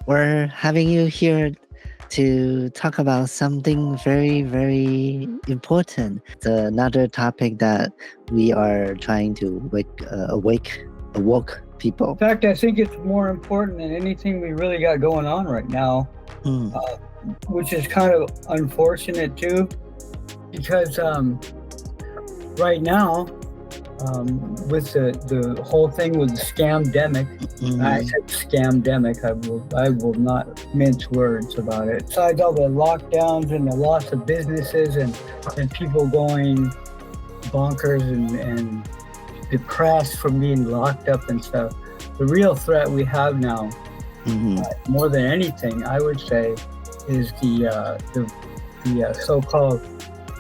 we're having you here to talk about something very, very important. It's another topic that we are trying to awoke people. In fact, I think it's more important than anything we really got going on right now, Mm, which is kind of unfortunate too, because right now, with the whole thing with the scamdemic, I mm, said scamdemic. I will not mince words about it. Besides all the lockdowns and the loss of businesses and people going bonkers and depressed from being locked up and stuff, the real threat we have now, mhm. more than anything, I would say, is the so-called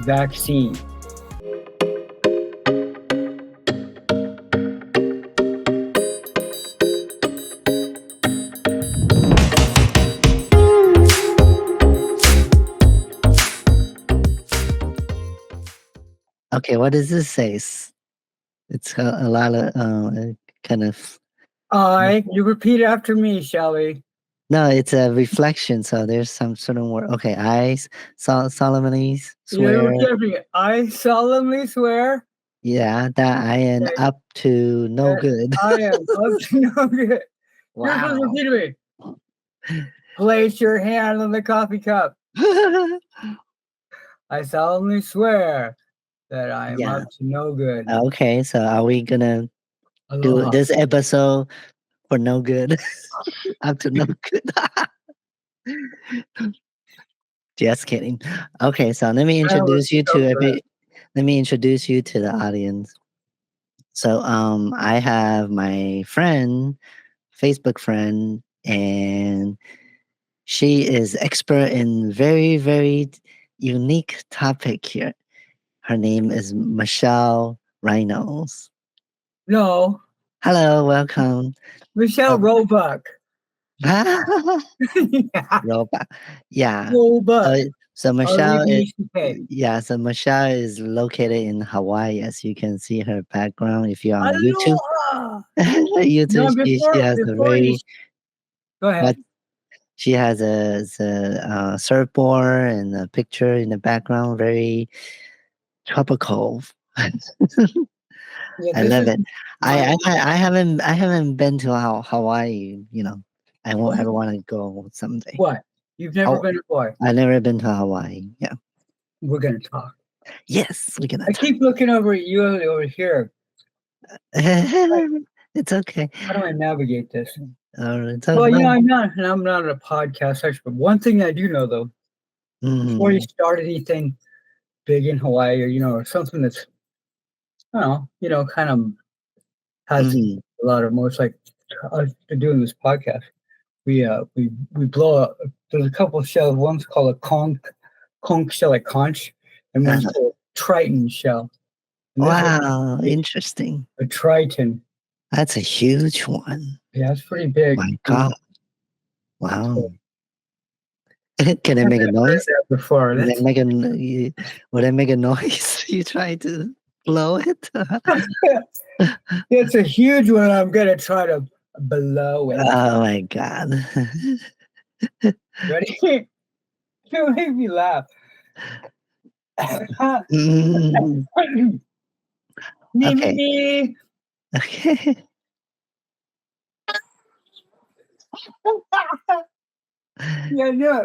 vaccine. Okay, what does this say? It's a lot of kind of You repeat after me, Shelby. no. It's a reflection. So there's some sort of word. Okay, solemnly You swear. repeat after me. I solemnly swear Yeah, that I am that, up to no that good. I am up to no good. You're supposed to Wow. repeat to me. Place your hand on the coffee cup. I solemnly swear that I am Yeah. up to no good. Okay, so are we gonna do Aloha. this episode for no good? Up to no good. Just kidding. Okay, so let me I have a introduce you joke to for that. let me introduce you to the audience. So I have my friend, Facebook friend, and she is expert in very, very unique topic here. Her name is Michelle Reynolds. No, Hello, welcome. Michelle Um, Roebuck. Yeah, Robot. Yeah. Roebuck. So, so Michelle is R-E-B-C-K. yeah, so Michelle is located in Hawaii, as you can see her background if you're on YouTube. Aloha. YouTube, No, she has a before you very go what ahead. she has a surfboard and a picture in the background, very tropical. Yeah, I this love is it. my I haven't been to Hawaii. You know, I want to go someday. what? You've never Oh, been to Hawaii. I never been to Hawaii. Yeah. We're gonna talk. Yes, we can I talk. keep looking over at you over here. It's okay. How do I navigate this? So Well, no. I'm not a podcast expert. One thing I do know though, before you Mm, start anything big in Hawaii, or or something that's I don't know, kind of has mhm. a lot of most like us doing this podcast. We blow up. There's a couple of shells. One's called a conch shell, like conch, and one's Uh, called triton shell. And this is wow, interesting. a triton. That's a huge one. Yeah, it's pretty big. My God. Wow. So, Can I I've make a never heard noise? that before. Will it make will it make a noise? You try to blow it? It's a huge one. I'm gonna try to blow it. Oh my God. Ready? You make me laugh. Mm, Me, me, okay. me. Okay. Yeah, yeah.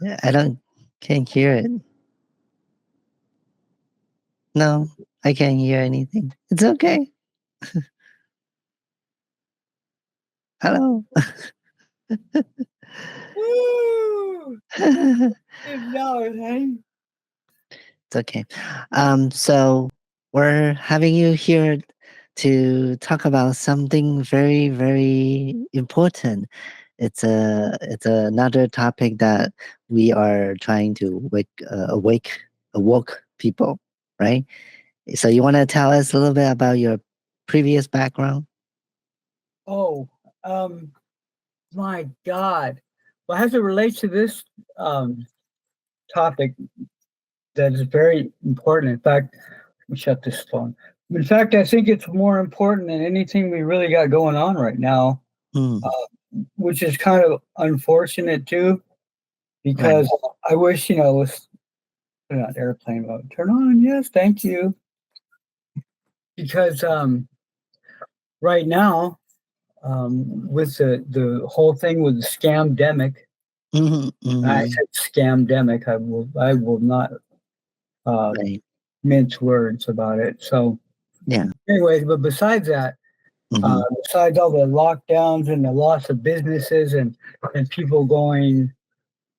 Yeah, can't hear it. No, I can't hear anything. It's okay. Hello. Woo! It's $50, hey? okay. So we're having you here to talk about something very, very important. It's another topic that we are trying to awoke people, right? So you want to tell us a little bit about your previous background? Oh, um, my God. Well, as it relates to this um, topic, that is very important. In fact, let me shut this phone. In fact, I think it's more important than anything we really got going on right now, Mm, which is kind of unfortunate too, Right. because I wish, with put on airplane mode. Turn on, yes, thank you. Because right now, with the whole thing with the scamdemic, Mhm, I mhm. said scamdemic. I will not uh, Right. mince words about it. So, Yeah. anyways, but besides that, Mhm. besides all the lockdowns and the loss of businesses and people going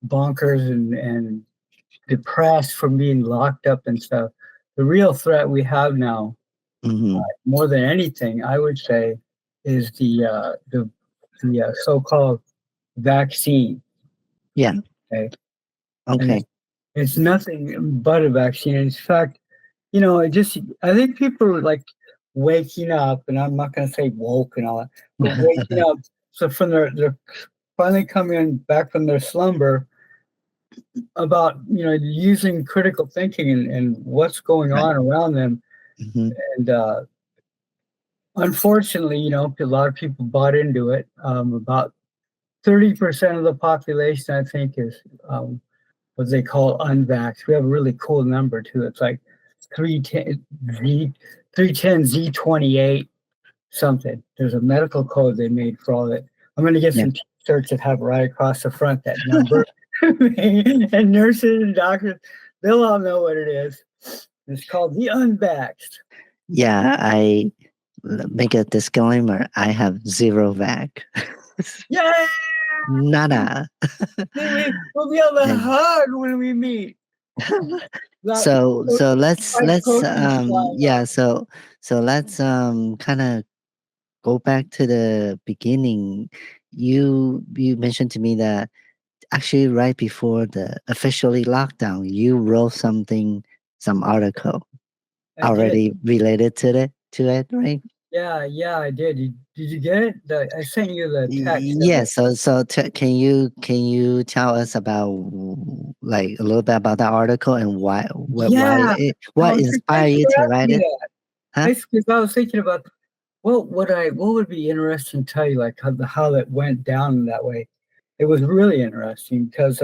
bonkers and depressed from being locked up and stuff, the real threat we have now, Mhm. more than anything, I would say, is the so-called vaccine. Yeah. Okay, and Okay. it's nothing but a vaccine. In fact, it just I think people are like waking up, and I'm not going to say woke and all that, but waking up. So from they're finally coming back from their slumber about using critical thinking and what's going Right. on around them, Mhm. and unfortunately, a lot of people bought into it. About 30% of the population, I think, is what they call unvaxxed. We have a really cool number too. It's like 310 Z 310 Z28 something. There's a medical code they made for all that. I'm going to get Yeah. some t-shirts that have right across the front that number. And nurses and doctors, they'll all know what it is. It's called the unvaxxed. Yeah, make a disclaimer, I have 0 vac. Yay! Nada. See, we'll be able to And hug when we meet. Not so like protein flying yeah, out. so let's kinda go back to the beginning. You mentioned to me that actually right before the officially lockdown, you wrote some article I did. already related to it, right? Yeah, yeah, I did. Did you get it? I sent you the text of Yeah, it. can you tell us about like a little bit about that article and Yeah. what No, inspired thanks you for to asking write me it? that. Huh? Because I was thinking about what would be interesting to tell you, like how that went down that way. It was really interesting because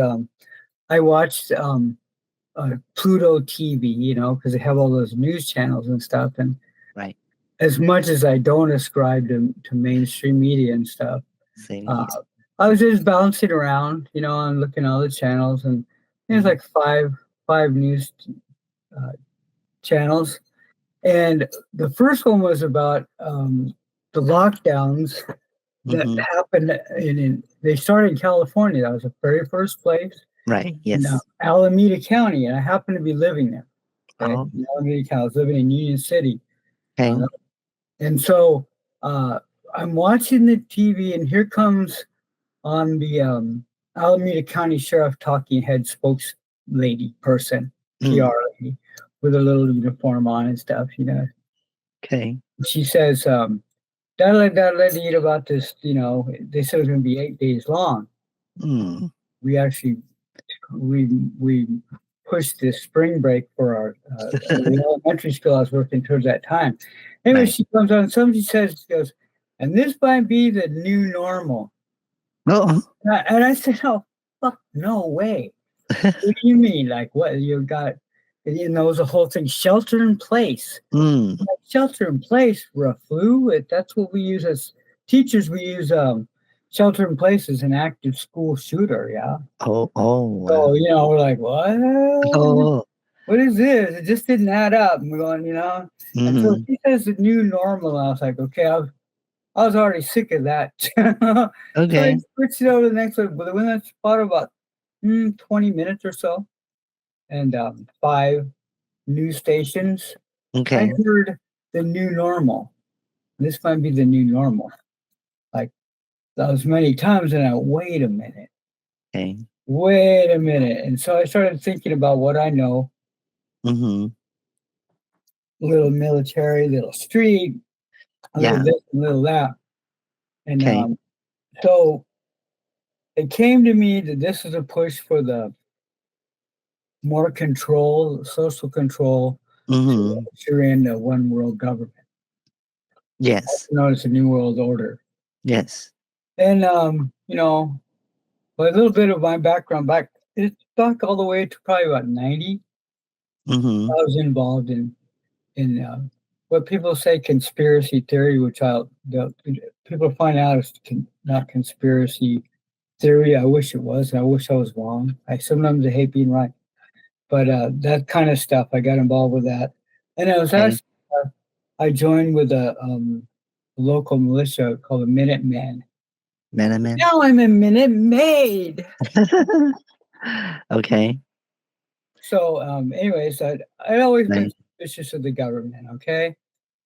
I watched Pluto TV, because they have all those news channels and stuff. And Right. as much as I don't ascribe to mainstream media and stuff, Same uh, here. I was just bouncing around, and looking at all the channels, and there's Mhm. like five news uh, channels. And the first one was about the lockdowns that Mhm. happened they started in California. That was the very first place Right. in Yes. Alameda County, and I happened to be living there. Okay, Oh, in Alameda County, I was living in Union City, okay. uh, and so uh, I'm watching the TV, and here comes on the Alameda County Sheriff talking head spokeslady person, Mm. PR lady, with a little uniform on and stuff. Okay. She says, da about this, they said it was going to be 8 days long. Mm. We actually, we pushed this spring break for our the elementary school I was working towards that time. Anyway, Right. she comes on, somebody says, she goes, and this might be the new normal. Oh. And I said, oh, fuck, no way. What do you mean? Like, what you got? It was the whole thing, shelter in place. Mm. Like, shelter in place for a flu. That's what we use as teachers. We use shelter in place as an active school shooter. Yeah. Oh, oh, wow. So we're like, what? Oh. What is this? It just didn't add up. And we're going. And so Mhm. she says the new normal. I was like, okay, I was already sick of that. So I Okay. switched it over to the next one. But when I spot about 20 minutes or so, and five news stations, I Okay. heard the new normal. This might be the new normal. Like that was many times, and I Okay. wait a minute, and so I started thinking about what I know: Mhm. a little military, a little street, a little Yeah. this, a little that, and Okay. so it came to me that this is a push for the more control, social control, to Mhm. usher in the one world government. Yes. Known as the New World Order. Yes. And a little bit of my background back, it's back all the way to probably about 90. I Mm-hmm. was involved in what people say conspiracy theory, which people find out is not conspiracy theory. I wish it was. I wish I was wrong. I hate being right, but that kind of stuff, I got involved with that, and I was Okay. actually I joined with a local militia called the Minutemen. Metaman. Now I'm a Minute Maid. Okay. So, anyways, I'd always been Right. suspicious of the government. Okay,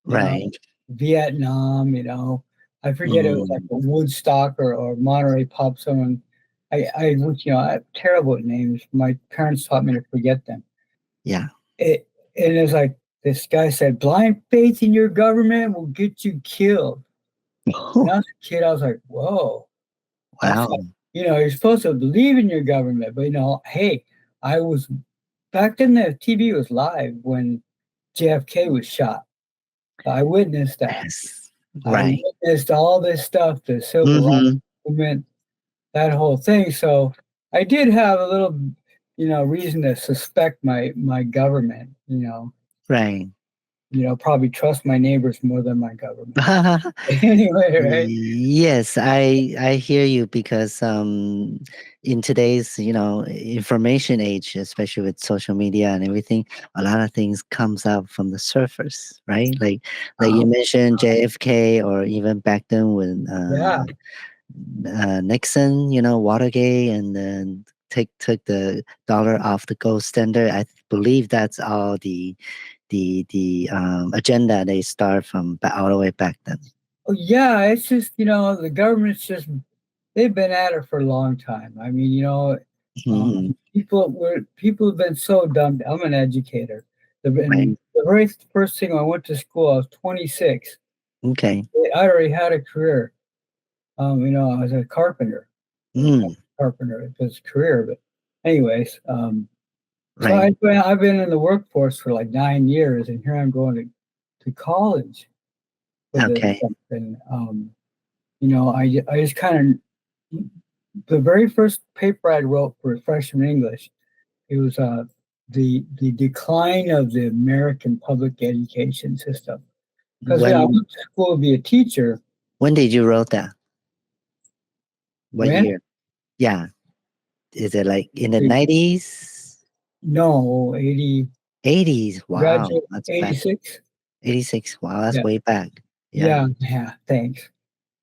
you know, Right. Vietnam. I forget it was like Mm, a Woodstock or Monterey Pub. Someone, I'm terrible at names. My parents taught me to forget them. yeah. It and it's like this guy said, "Blind faith in your government will get you killed." When I was a kid, I was like, "Whoa!" I Wow. thought, you're supposed to believe in your government, but hey, I was back then. The TV was live when JFK was shot. I witnessed that. Yes. I Right. witnessed all this stuff, the civil rights Mm-hmm. movement, that whole thing. So I did have a little, reason to suspect my government. Right. Probably trust my neighbors more than my government. Anyway, right? Yes, I hear you because in today's information age, especially with social media and everything, a lot of things comes out from the surface, right? Like you Oh, mentioned JFK, or even back then when yeah. Nixon, Watergate, and then took the dollar off the gold standard. I believe that's all the agenda they start from all the way back then. Oh, yeah. It's just the government's just they've been at it for a long time. I mean, Mhm. people have been so dumb. I'm an educator. Right. The very first thing I went to school, I was 26. Okay. I already had a career. I was a carpenter. Mm, Carpenter, it was a career, but anyways, so right. I've been in the workforce for like 9 years, and here I'm going to college for this Okay. stuff, and I just kind of the very first paper I wrote for freshman English. It was the decline of the American public education system. Because I When went to school to be a teacher. when did you wrote that? What When? year? Yeah. Is it like in the 90s? No, 80, 80s? Wow, graduate that's back. 86. 86. Wow, that's Yeah, way back. Yeah. yeah. Thanks.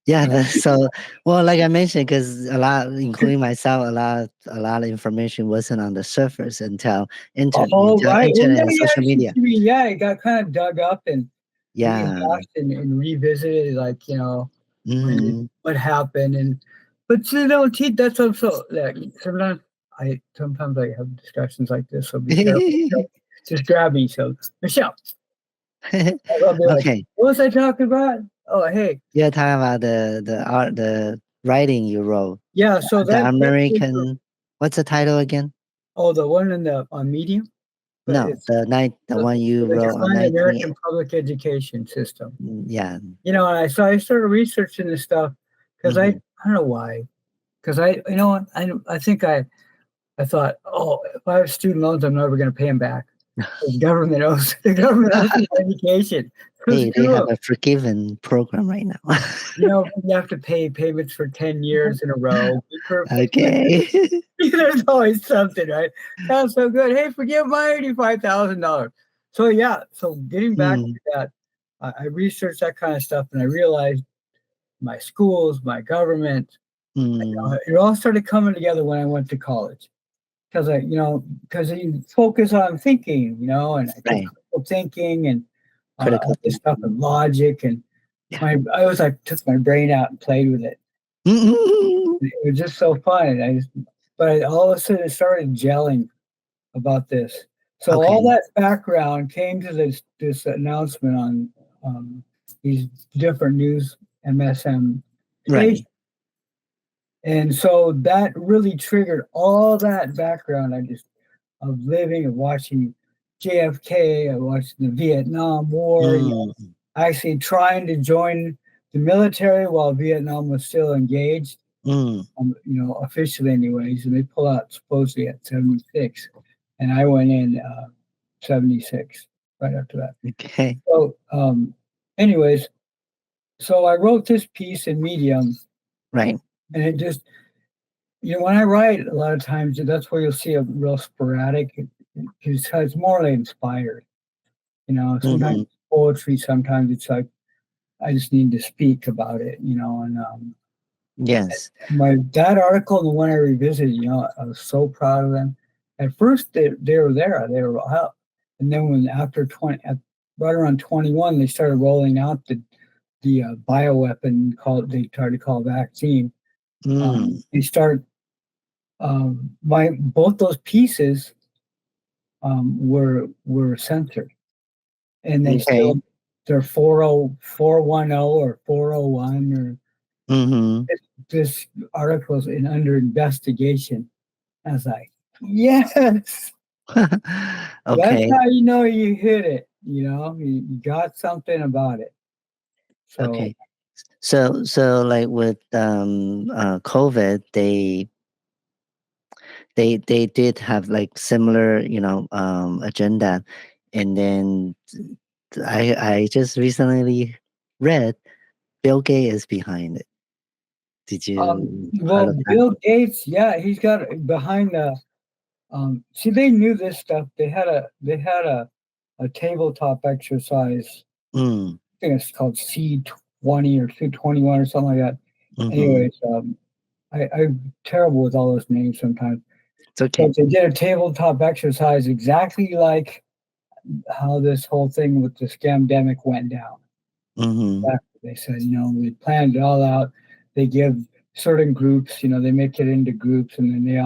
Yeah, Yeah. so well, like I mentioned, because a lot, including myself, a lot of information wasn't on the surface until Oh, right. Well, internet yeah, and yeah. social media. Yeah, it got kind of dug up and Yeah. rehashed and revisited, like Hmm. what happened. But that's also like sometimes I have discussions like this. So be careful. Just grab me. So Michelle, I'll be like, Okay. what was I talking about? Oh, hey, You're talking about the art, the writing you wrote, yeah. So the that paper. American. What's the title again? Oh, the one in the on Medium, but No, it's the one you the wrote on decline of the 19. American public education system. Yeah. So I started researching this stuff because I Hmm. don't know why. Because I think I thought, oh, if I have student loans, I'm never going to pay them back. The government owes me education. So Hey, they screw have 'em. a forgiven program right now. You have to pay payments for 10 years in a row. Be perfect. Okay. There's always something, right? Sounds so good. Hey, forgive my $85,000. So yeah, so getting back Mm, to that, I researched that kind of stuff, and I realized my schools, my government, mm, it all started coming together when I went to college. Because you focus on thinking, and I did right. critical thinking and Critical all this stuff thinking. and logic, and Yeah. I was like took my brain out and played with it. Mm, It was just so fun. But all of a sudden it started gelling about this. So all okay. that background came to this announcement on um, these different news MSM Right. stations. And so that really triggered all that background of living and watching JFK, I watched the Vietnam War, Mm, actually trying to join the military, while Vietnam was still engaged, Mm. officially anyways, and they pull out supposedly at 76, and I went in 76 right after that. Okay. So, anyways, so I wrote this piece in Medium, Right. and it just, when I write, a lot of times that's where you'll see a real sporadic, because it's more like inspired. Sometimes Mm-hmm. it's poetry, sometimes it's like I just need to speak about it, and Yes. that article and the one I revisited, I was so proud of them. At first, they were there, they were up, and then when after right around 21, they started rolling out the bioweapon called they tried to call vaccine. Mm. They start my both those pieces were censored, and they Okay. still they're 40410 or 401 or Mm-hmm. this article is under investigation. I was like, yes, that's Okay. how you know you hit it. You got something about it. So Okay. So like with COVID, they did have like similar, agenda, and then I just recently read Bill Gates is behind it. Did you well, heard of that? Bill Gates, yeah, he's got behind the. See, they knew this stuff. They had a tabletop exercise. Mm. I think it's called C20 or C21 or something like that. Mm-hmm. Anyways, I'm terrible with all those names sometimes. It's okay. But they did a tabletop exercise exactly like how this whole thing with the scamdemic went down. Mm-hmm. Exactly. They said, they planned it all out. They give certain groups, they make it into groups, and then they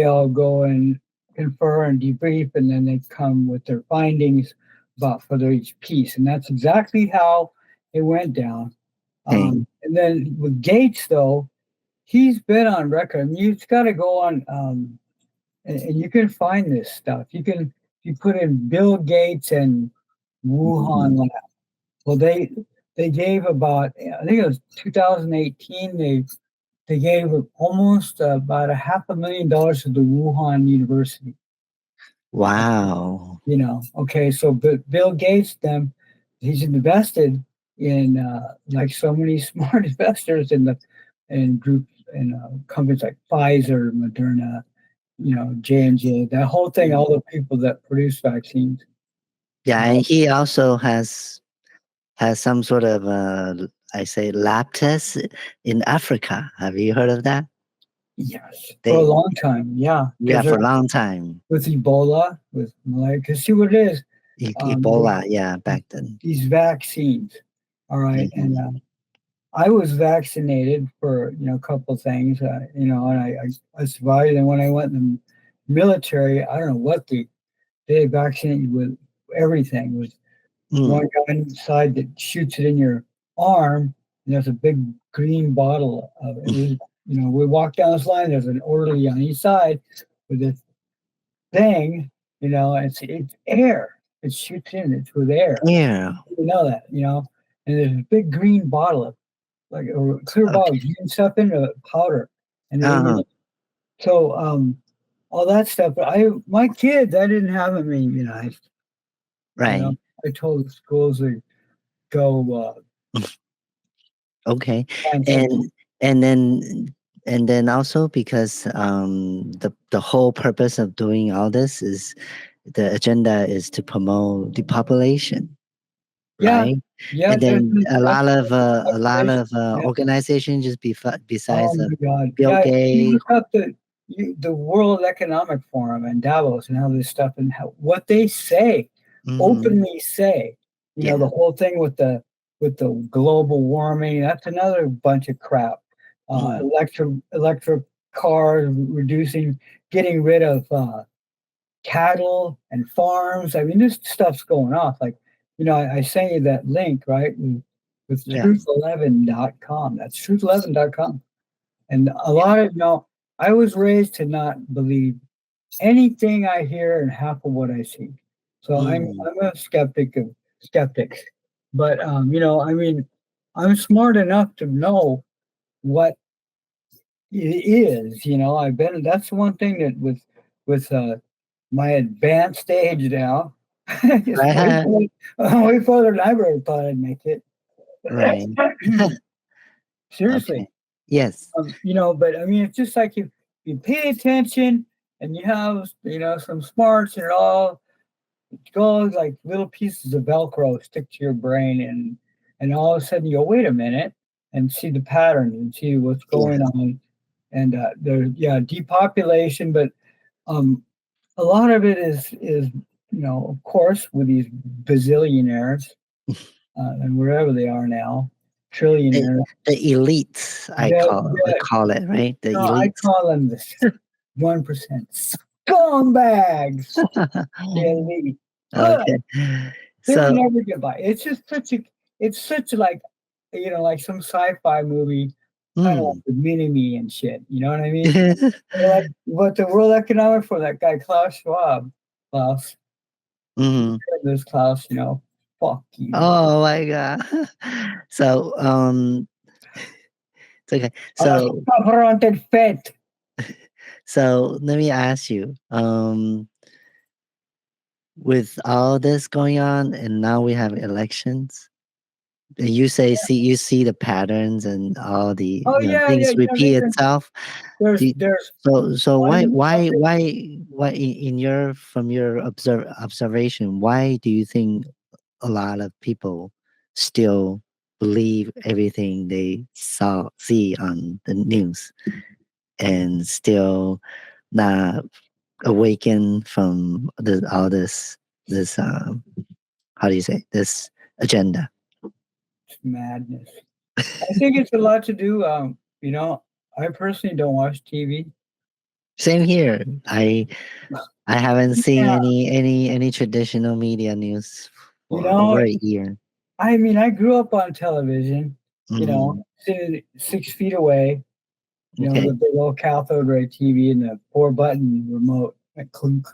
all go and confer and debrief, and then they come with their findings about for each piece, and that's exactly how it went down. Okay. And then with Gates, though, he's been on record. I mean, you've got to go on, and you can find this stuff. You put in Bill Gates and Mm-hmm. Wuhan lab. Well, they gave about, I think it was 2018. They gave almost about $500,000 to the Wuhan University. Wow. Okay, so but Bill Gates, them, he's invested in like so many smart investors in groups and companies like Pfizer, Moderna, J&J, that whole thing, all the people that produce vaccines. Yeah, Uh, and he also has some sort of I say lab test in Africa. Have you heard of that? yes, for a They long time, yeah, Yeah, because for a long time. with Ebola, with malaria, because see what it is, Ebola, yeah, back then. these vaccines, all right, and Hmm. I was vaccinated for a couple of things, and I survived. And when I went in the military, I don't know what they vaccinate you with everything. It was Mm. one guy inside that shoots it in your arm, and there's a big green bottle of it. It was, we walk down this line. There's an orderly on each side with this thing. It's air. It shoots in. It's with air. Yeah. You know that. And there's a big green bottle of like a clear bottle, Okay. getting stuff into powder, and Uh-huh. so all that stuff. But my kids, I didn't have them immunized. You know, Right. I told the schools to go Okay. find something. And and then and then also because the whole purpose of doing all this is the agenda is to promote depopulation, Yeah, right? yeah. And There's then been a stuff lot of about population. Yeah. organizations just Oh besides my God. Bill Yeah. You Gates. look up the World Economic Forum and Davos and all this stuff and what they say, Hmm. openly say, Yeah. the whole thing with the global warming, that's another bunch of crap. Mm. Electric cars, getting rid of cattle and farms. I mean, this stuff's going off. Like, I sent you that link, right? With Yeah. truth11.com. That's truth11.com. And a lot of, I was raised to not believe anything I hear and half of what I see. So I'm Mm. I'm a skeptic of skeptics. But I mean, I'm smart enough to know what it is. I've been. That's one thing that with my advanced age now. It's Right. way farther than I ever thought I'd make it. Right. Seriously. Okay. Yes. But I mean, it's just like you pay attention and you have some smarts and it all goes like little pieces of Velcro stick to your brain, and all of a sudden you go, wait a minute, and see the pattern and see what's Yeah. going on, and depopulation, but um, a lot of it is of course with these bazillionaires and wherever they are now, The, trillionaires. the elites, I Yeah, call it, right? The no, I elites. call them the 1% scumbags. The elite. Ugh, Okay. they'll So, never get by. It's such like, like some sci-fi movie, kind of like mm. the mini-me and shit. You know what I mean? Like what the World Economic Forum, that guy Klaus Schwab, Klaus, Mhm. this Klaus, fuck you. Oh my god. So, it's okay. Confronted fat. So let me ask you, with all this going on, and now we have elections. And you see the patterns and all the Oh yeah, yeah. things repeat itself. Do, There's so one in why in your from your observation, why do you think a lot of people still believe everything they see on the news and still not awaken from all this how do you say this agenda? madness. I think it's a lot to do. I personally don't watch TV. Same here. I haven't seen Yeah, any traditional media news you for know, over a year. I mean, I grew up on television. Mm, Sitting 6 feet away. The okay. big old cathode ray TV and the four-button remote, like clunk.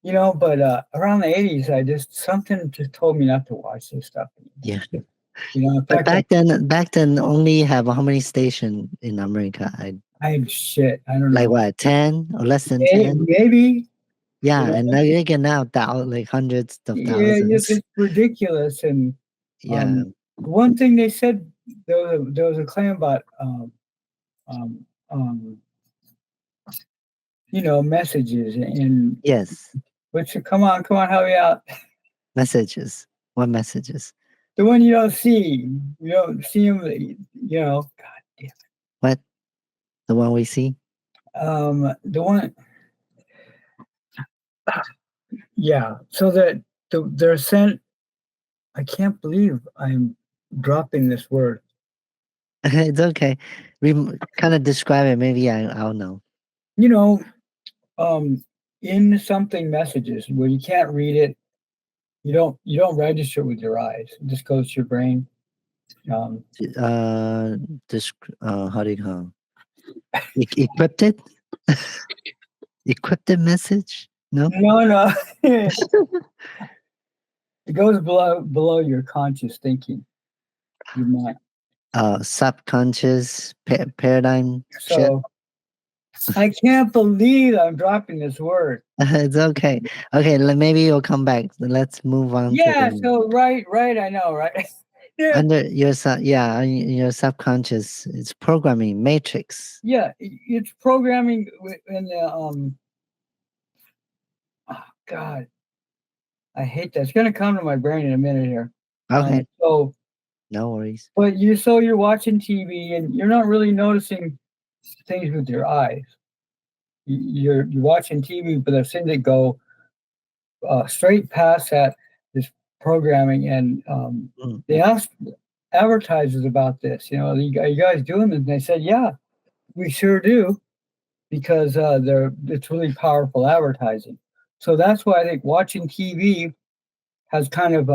But around the '80s, I just something just told me not to watch this stuff anymore. Yeah. In But fact, back then only have how many station in America? I shit. I don't Like know. what, 10 or less than 10? Maybe. You Yeah, know, and now you get now like hundreds of yeah, thousands. it's ridiculous. And Yeah. one thing they said, there was a claim about um, um, messages and Yes. which come on, help me out. Messages. What messages? The one you don't see them. God damn. What? The one we see? The one, yeah. So that they're sent. I can't believe I'm dropping this word. It's okay. Kind of describe it. Maybe I'll know. You know, um, in something messages where you can't read it, you don't register with your eyes. It just goes to your brain. Um, Uh, how do you call encrypted? Encrypted message? No. no, no, it goes below your conscious thinking, your mind. Subconscious paradigm shift. So I can't believe I'm dropping this word. It's okay. Okay, maybe you'll come back. Let's move on to Yeah. the So right. I know, right? Yeah. under your yeah, your subconscious. It's programming matrix. Yeah. It's programming in the oh, God, I hate that. It's gonna come to my brain in a minute here. Okay, So, no worries. but you're watching TV and you're not really noticing things with your eyes. You're watching TV, but there's things that go straight past that this programming, and Mm, they asked advertisers about this. Are you guys doing this? And they said, yeah, we sure do, because it's really powerful advertising. So that's why I think watching TV has kind of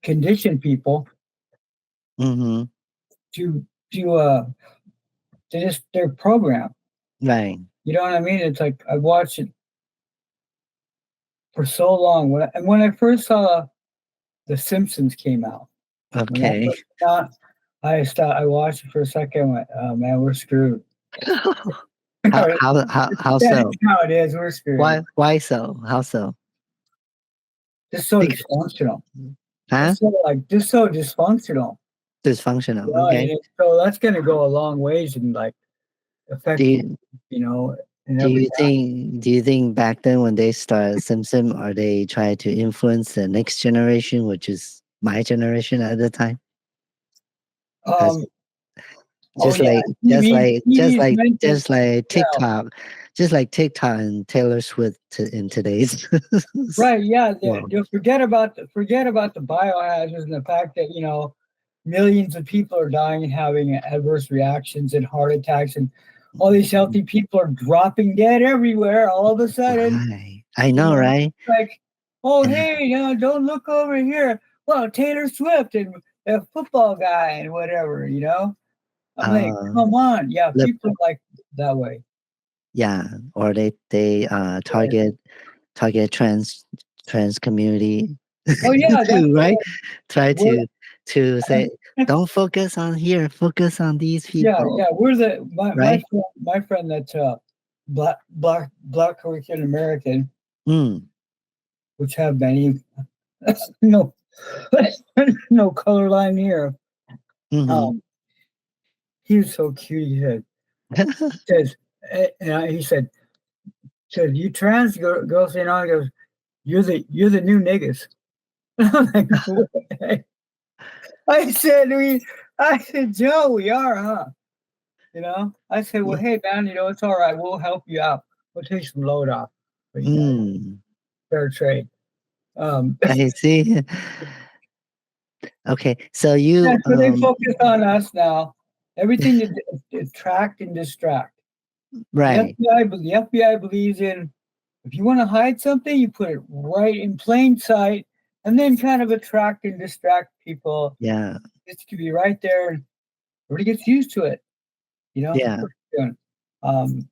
conditioned people mm-hmm. to to uh to just their program. Right. You know what I mean? It's like I watched it for so long. When I first saw The Simpsons came out. When that Okay. first came out, I watched it for a second. And went, oh man, we're screwed. How That's so? how it is. We're screwed. Why so? How so? Just so Bec- dysfunctional. Huh? Just so dysfunctional. Dysfunctional. And Okay. so that's going to go a long ways in like Do affecting, you you know, in every. do you think back then when they started Simpson, or they try to influence the next generation, which is my generation at the time? Because Um. Oh yeah, TV is meant to. Yeah. Just like TikTok and Taylor Swift in today's Right. Yeah. world. Just forget about the biohazards and the fact that millions of people are dying and having adverse reactions and heart attacks, and all these healthy people are dropping dead everywhere all of a sudden. Right. I know, right? Like, oh And hey, don't look over here. Well, Taylor Swift and a football guy and whatever. I'm like, uh, come on, yeah, lip, people are like that way. yeah, or they target trans community Oh yeah, that's too, right? Try we're to say, don't focus on here, focus on these yeah, people, we're the right? my friend that's black Korean American, Mm, which have many no no color line here. mm-hmm. Um, he was so cute. Says, he said, you trans girls, he goes, you're the new niggas. I'm like, what? I said, Joe, we are, huh? I said, well, hey, man, it's all right. We'll help you out. We'll take some load off. But yeah, Mm, fair trade. I see. Okay, so Yeah, you so they focus on us now. Everything to attract and distract. right, The FBI believes in if you want to hide something, you put it right in plain sight, and then kind of attract and distract people. yeah, It's to be right there, and everybody gets used to it. yeah, Um,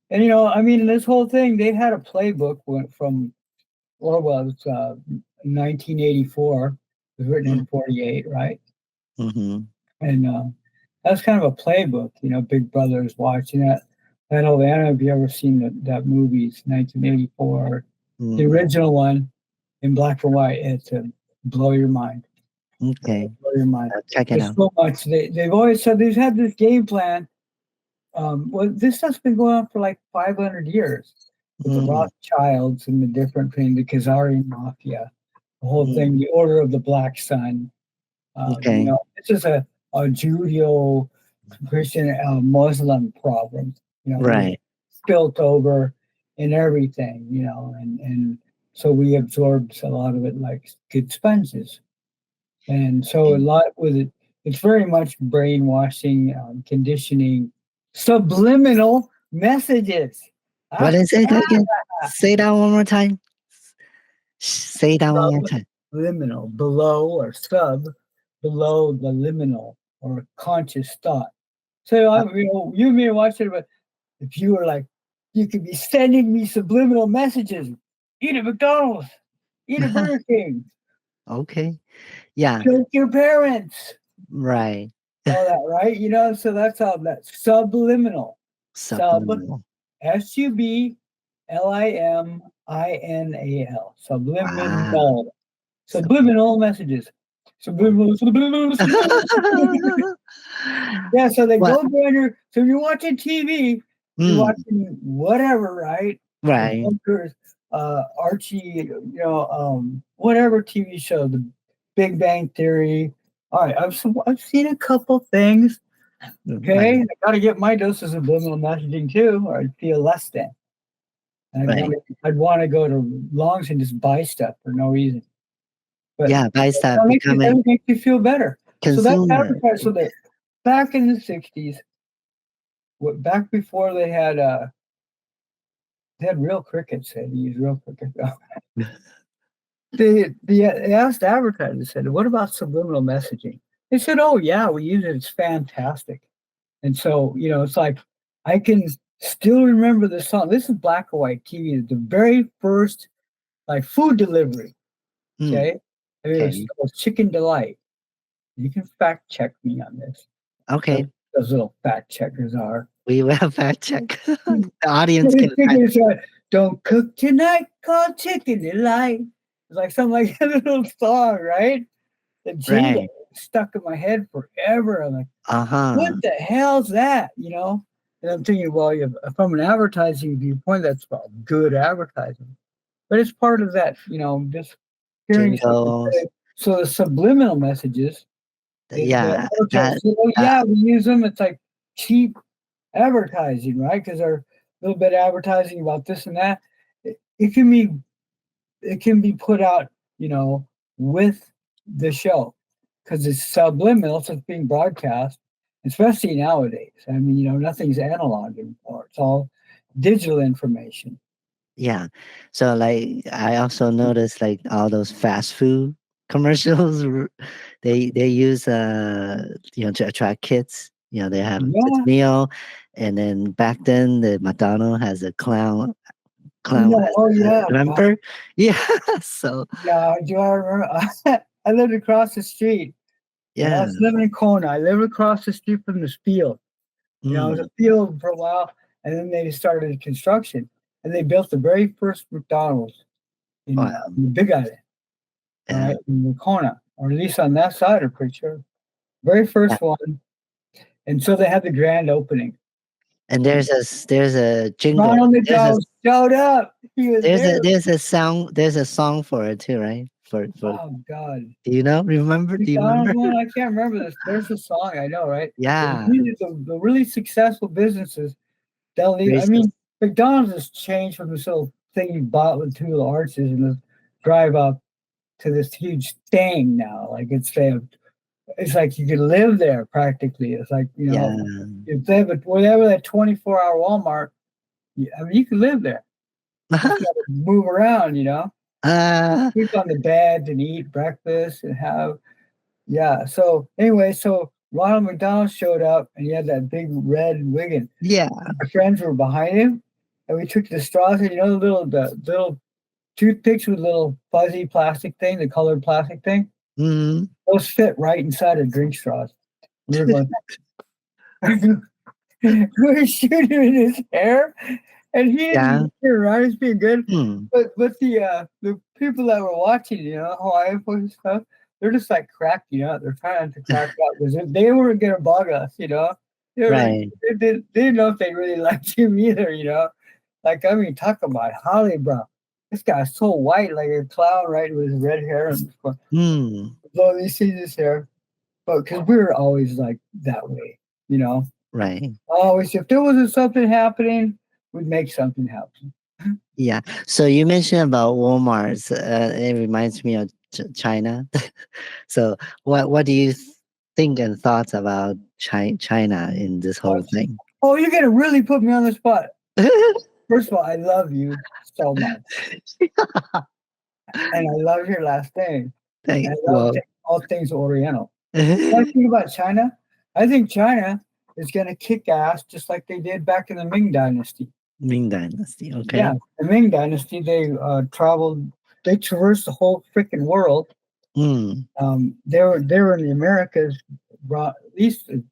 and I mean, this whole thing, they had a playbook went from Orwell. It's 1984. It was written in 48, right? mm-hmm, And that's kind of a playbook. Big Brother is watching that. That whole, I don't know if you ever seen that movie. It's 1984, the mm, original one in black and white. It's blow your mind. okay, Blow your mind. check it There's out. so much. They've always said they've had this game plan. Well, this stuff's been going on for like 500 years with the Mm, Rothschilds and the different thing, the Khazarian mafia, the whole mm, thing, the Order of the Black Sun. okay, This is a Judeo Christian Muslim problem. We right. spilt over in everything, and so we absorbed a lot of it like good sponges. And so a lot with it, it's very much brainwashing, conditioning, subliminal messages. What Ah, is it again? Say that one more time. Say that one more time. subliminal, below or below the liminal or conscious thought. So Uh, you may watch it, but if you were like, you could be sending me subliminal messages. Eat at McDonald's, eat at Burger King, okay. Yeah. choke your parents, Right. all that, right? So that's how that subliminal, sub Subliminal. SUBLIMINAL, Wow. Subliminal. subliminal messages, Oh. subliminal. Yeah, so they What? go down your. So you're watching TV, you're Mm, watching whatever, right? The right. bunkers, Archie, whatever TV show, The Big Bang Theory. All right, I've seen a couple things. Right. Okay, I got to get my doses of subliminal messaging too, or I'd feel less than. Right. I'd want to go to Longs and just buy stuff for no reason. But Yeah. By start that becoming makes you feel better. So that's consumer. advertised. So that back in the '60s, back before they had real crickets. They used real crickets. They asked advertisers, said, "What about subliminal messaging?" They said, "Oh yeah, we use it. It's fantastic." And so it's like I can still remember the song. This is black and white TV. The very first like food delivery. Mm, Okay, I mean, Okay. it was Chicken Delight. You can fact check me on this. Those, Okay. those little fact checkers are. We will fact check. The audience The can fact. chicken is don't cook tonight, call Chicken Delight. It's like something like a little song, right? The jingle Right. stuck in my head forever. I'm like, what Uh-huh. the hell's that? And I'm thinking, well, from an advertising viewpoint, that's about good advertising. But it's part of that, just hearing something. Jingles. So the subliminal messages, the Yeah, auto that say, oh uh, yeah, we use them. It's like cheap advertising, right? Because they're a little bit advertising about this and that. It can be put out, with the show because it's subliminal, so it's being broadcast, especially nowadays. I mean, nothing's analog anymore. It's all digital information. yeah. So like I also noticed like all those fast food commercials they use to attract kids. They have kids Yeah. meal, and then back then the McDonald has a Oh clown yeah. as Oh a yeah. God. member. Yeah. So Yeah. Do I remember? I lived across the street. When I yeah. was living in Kona, I lived across the street from this field. It was Mm, a field for a while, and then they started construction, and they built the very first McDonald's in wow. the Big Island, all Yeah. right, in Kona, or at least on that side, I'm pretty sure. Very Yeah. first one, and so they had the grand opening. And And there's a jingle. Ronald There's a McDonald showed up. He was there. there's a song for it too, right? For Oh God, do you know? Remember? Do you McDonald's remember? one. I can't remember this. There's a song I know, right? Yeah. The really successful businesses, they'll leave. I Racist. mean, McDonald's has changed from this little thing you bought with two little arches and a drive up to this huge thing now. Like it's like you can live there practically. It's like Yeah. if they have whatever that 24-hour Walmart. I mean, you can live there. Just gotta move around. uh, Sleep on the bed and eat breakfast and have yeah. So anyway, so Ronald McDonald showed up and he had that big red wig and yeah. our friends were behind him and we took the straws and the little toothpicks with little fuzzy plastic thing, the colored plastic thing. Mhm. Those fit right inside of drink straws. We were going we were shooting in his hair and he Yeah. didn't hear right, he's being good. Hmm. But the people that were watching, Hawaiian folks and stuff, they're just like cracking up. They're trying to crack up because they weren't gonna bug us. They were like Right. they didn't know if they really liked him either. Like I mean, talk about Holly, bro. This guy's so white, like a clown, right? With his red hair and Hmm. so you see this hair, but because we were always like that way, you know. Right. Always, if there wasn't something happening, we'd make something happen. Yeah. So you mentioned about Walmart's. It reminds me of China. So what do you think and thoughts about China in this whole thing? Oh, you're gonna really put me on the spot. First of all, I love you so much, and I love your last name, and I love Well, all things Oriental. What I think about China, I think China is gonna kick ass just like they did back in the Ming Dynasty. Ming Dynasty. Yeah, Okay. the Ming Dynasty, they traversed the whole freaking world. Mm, They were in the Americas, at least in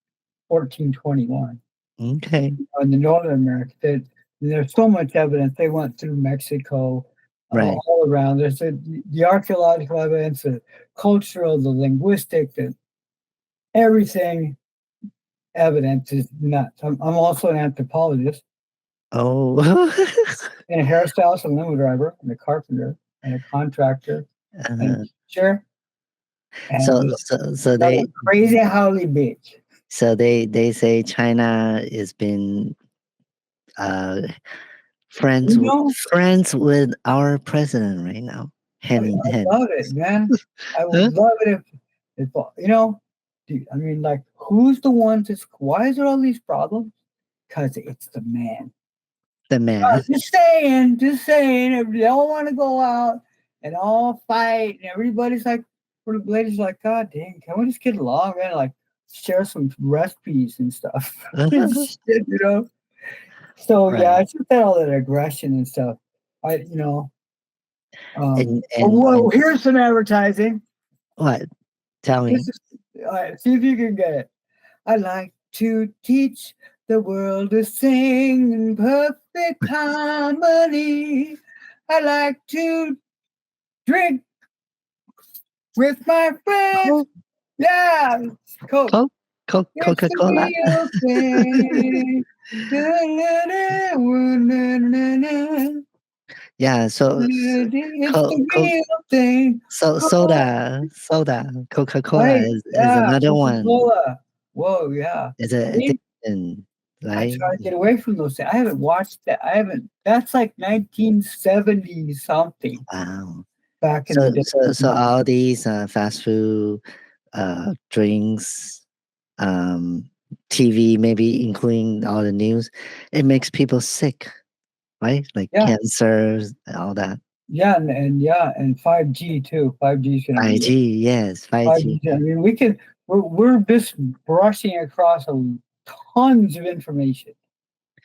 1421. okay. In the Northern America. There's so much evidence. They went through Mexico, Right. all around. There's the archaeological evidence, the cultural, the linguistic, the everything evidence is nuts. I'm also an anthropologist Oh. and a hairstylist, and limo driver, and a carpenter, and a contractor, and uh, a teacher, so and so so a they crazy howly bitch. they say China has been uh You know, friends with our president right now, I hand in hand. love it, man. I would Huh? love it if I mean, like, who's the one that's why is there all these problems? Because it's the man. The man. Just saying, if they all want to go out and all fight, and everybody's like, for the ladies, like, God dang, can we just get along, man? Like, share some recipes and stuff. Shit. So yeah, Right. it's just that all that aggression and stuff. I, And well, and here's some advertising. What? Tell This me. is, see if you can get it. I like to teach the world to sing in perfect harmony. I like to drink with my friends. Coke, Yeah, Coke. Coke, Coke, It's Coca the Cola. real thing. Da-na-na-na-na-na-na. Yeah. So, It's Coke, the Coke, real thing. so Coke. soda, Coca Cola Right? is Yeah, another Coca one. Cola. Whoa, yeah. It's a See, addiction, I right? try to get away from those things. I haven't watched that. I haven't. That's like 1970 something Wow. back in the So, day. so all these fast food, drinks, um, TV, maybe including all the news, it makes people sick, right? Like Yeah, cancers, all that. yeah, and yeah, and 5G too. 5G is going to be 5G, yes, 5G. 5G. I mean, we can. We're just brushing across tons of information.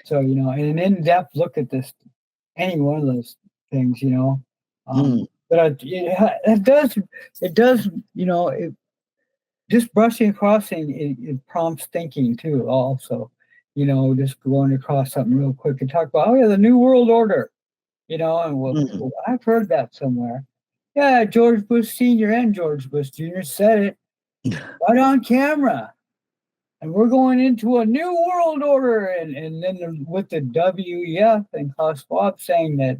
So an in-depth look at this, any one of those things, Mm, But it does, just brushing across it prompts thinking too. Also, just going across something real quick and talk about, oh yeah, the New World Order, and mm. I've heard that somewhere. Yeah, George Bush Senior and George Bush Junior said it right on camera. And we're going into a new world order, and then with the WEF and Klaus Schwab saying that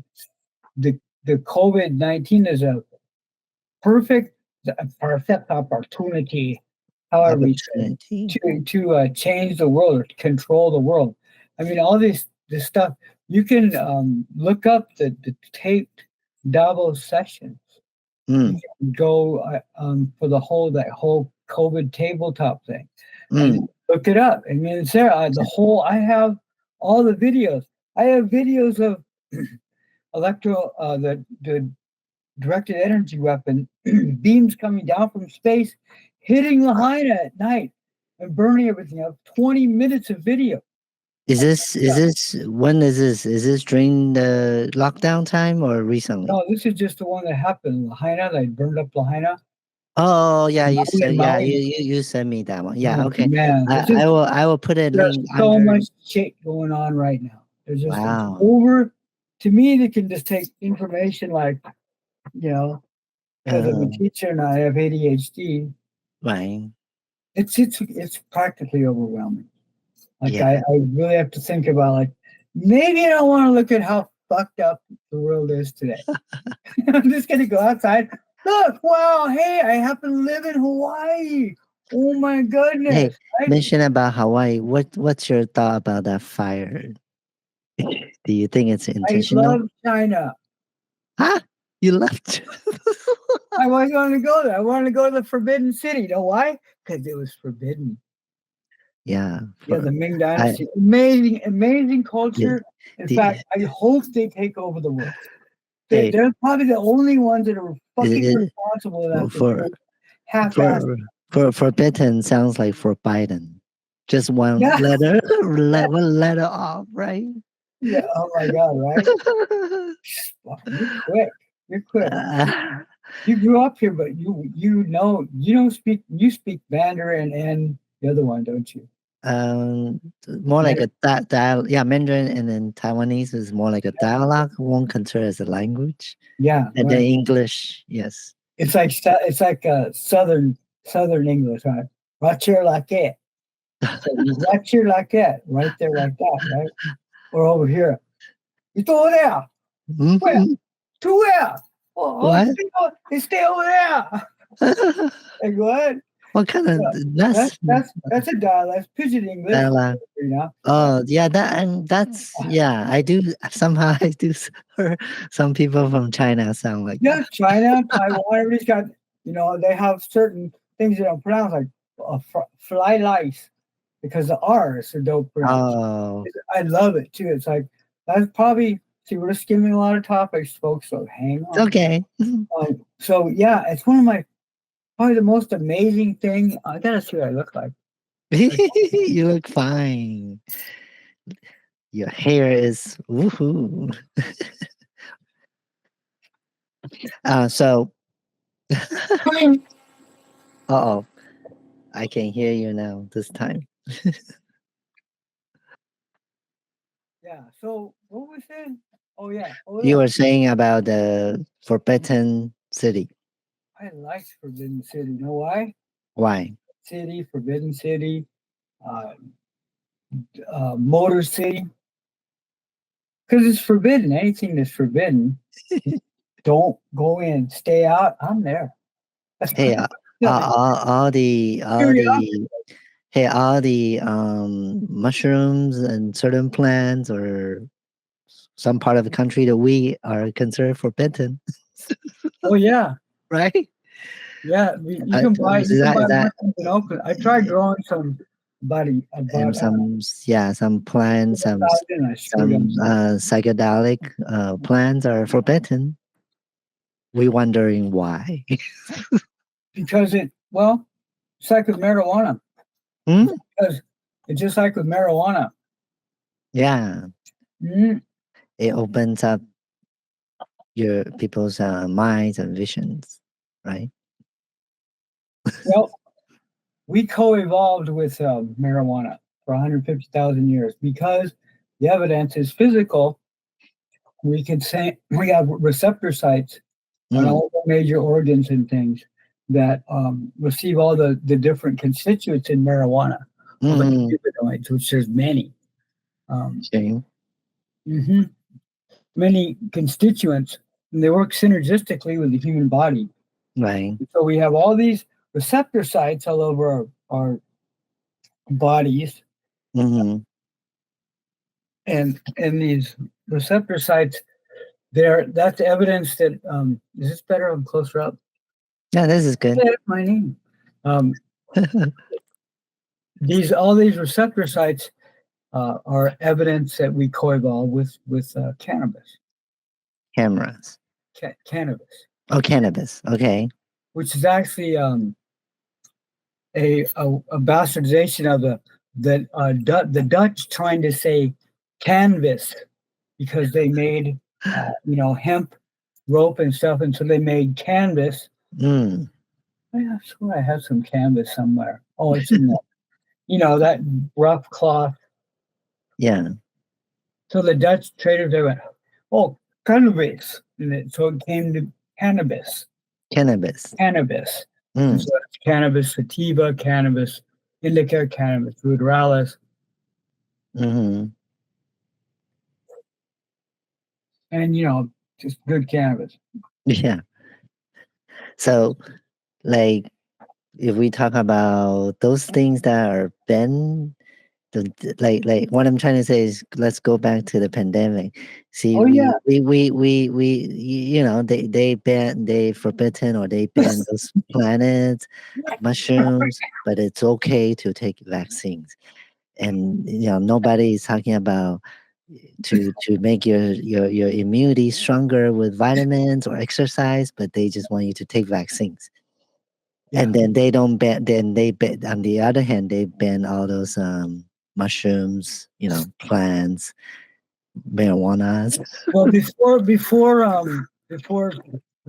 the COVID-19 is perfect perfect opportunity, however you say it, Opportunity. to change the world or to control the world. I mean, all this stuff you can look up the taped Davos sessions. You Mm, can go for that whole COVID tabletop thing and mm, look it up. I mean, it's there. I have all the videos. I have videos of the directed energy weapon beams coming down from space, hitting Lahaina at night and burning everything up. 20 minutes of video. is this when is this? Is this during the lockdown time or recently? No, this is just the one that happened. Lahaina, they burned up Lahaina. Oh yeah, you Maui said and yeah, Maui. you sent me that one. Yeah, Oh okay. man, I will put a there's link so under. much shit going on right now. It's Wow. over. To me, they can just take information like, you know, because I'm a Uh, teacher and I have ADHD. right. It's practically overwhelming. Like Yeah. I really have to think about like maybe I don't want to look at how fucked up the world is today. I'm just gonna go outside. Look, wow, hey, I happen to live in Hawaii. Oh my Hey, goodness, right? mention about Hawaii. What's your thought about that fire? Do you think it's I intentional? love China. Huh? You left. I always wanted to go there. I wanted to go to the Forbidden City. You know why? Because it was forbidden. Yeah. Yeah, For the Ming I Dynasty. Amazing, amazing the, culture. In the fact, I hope they take over the world. They, hey they're probably the only ones that are fucking it, responsible enough to for do half-assed. for forbidden sounds like for Biden. Just one Yeah, letter, one letter off, right? yeah. Oh my God, right? Wow, you're quick. You're quick. Uh, You grew up here, but you don't speak Mandarin and the other one, don't you? um, more like Mandarin. a yeah, Mandarin and then Taiwanese is more like a dialogue. Won't consider as a language, Yeah, and then right. English, yes. It's like Southern English, right? Right here like that. So you right here like that, right there like that, right? Or over here. It's over there. Where? Mhm. To where? Oh, What? stay over there. Like what? What kind of That's that's that's that's a dialect. That's pidgin English. dialogue? You know. Oh, yeah, that and that's yeah. I do somehow I do hear some people from China sound like Yeah, that. China, Taiwan, everybody's got. They have certain things they don't pronounce like fly lice because the R is so dope pronounce. Oh, I love it too. It's like that's probably see we're skimming a lot of topics, folks. So hang it's on. okay. So yeah, it's one of my probably the most amazing thing. I gotta see what I look like. You look fine. Your hair is woohoo. So Uh-oh. I can hear you now this time. Yeah. So what was it? Oh yeah. Oh You yeah. were saying about the Forbidden City. I like Forbidden City. You know why? Why? City, Forbidden City, uh, Motor City, because it's forbidden. Anything that's forbidden, don't go in. Stay out. I'm there. That's Hey, all curiosity. the hey, all the mushrooms and certain plants or some part of the country that we are considered forbidden, Oh yeah, right? yeah. You can buy Is that mushrooms in Oakland. I tried growing some about and some some plants, 4,000. I screwed some them psychedelic plants are forbidden. We wondering why. because it's like with marijuana. Hmm? Because it's just like with marijuana. Yeah, Mhm. it opens up your people's minds and visions, right? Well, we co-evolved with marijuana for 150,000 years because the evidence is physical. We can say we have receptor sites on Mm, all the major organs and things that receive all the different constituents in marijuana, all the mm, cannabinoids, which there's many, um, okay, mhm, many constituents, and they work synergistically with the human body. right. So we have all these receptor sites all over our bodies, Mm-hmm. and these receptor sites, there that's evidence that is this better? I'm closer up. Yeah, this is good. That's my name. Um, these all these receptor sites are evidence that we co-evolve with cannabis, Cameras. cannabis, Oh, cannabis. Okay. which is actually a bastardization of the Dutch trying to say canvas because they made hemp rope and stuff, and so they made canvas. Mm, I swear I have some canvas somewhere. Oh, it's in that rough cloth. yeah, So the Dutch traders they went, oh, cannabis, so it came to cannabis, cannabis. cannabis, and Mm, so it's cannabis sativa, cannabis indica, cannabis ruderalis, mm-hmm. and just good cannabis. Yeah. So, like, if we talk about those things that are banned, like what I'm trying to say is, let's go back to the pandemic. See, Oh yeah, they forbidden or they ban those planets, mushrooms, but it's okay to take vaccines. And nobody is talking about to make your immunity stronger with vitamins or exercise, but they just want you to take vaccines. yeah. And then they don't ban. Then they ban. On the other hand, they ban all those mushrooms, plants, marijuanas. Well, before there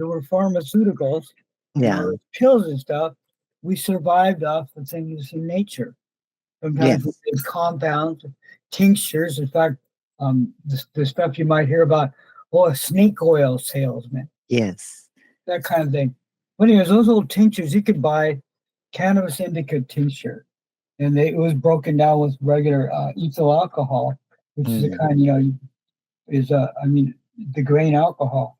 were pharmaceuticals and all Yeah. those pills and stuff, we survived off the things in nature. Sometimes we Yes. did compounds, tinctures. In fact, the stuff you might hear about, oh, a snake oil salesman, Yes. that kind of thing. But anyways, those old tinctures, you could buy cannabis indica tincture, and it was broken down with regular ethyl alcohol, which is a Mm. kind, is I mean, the grain alcohol.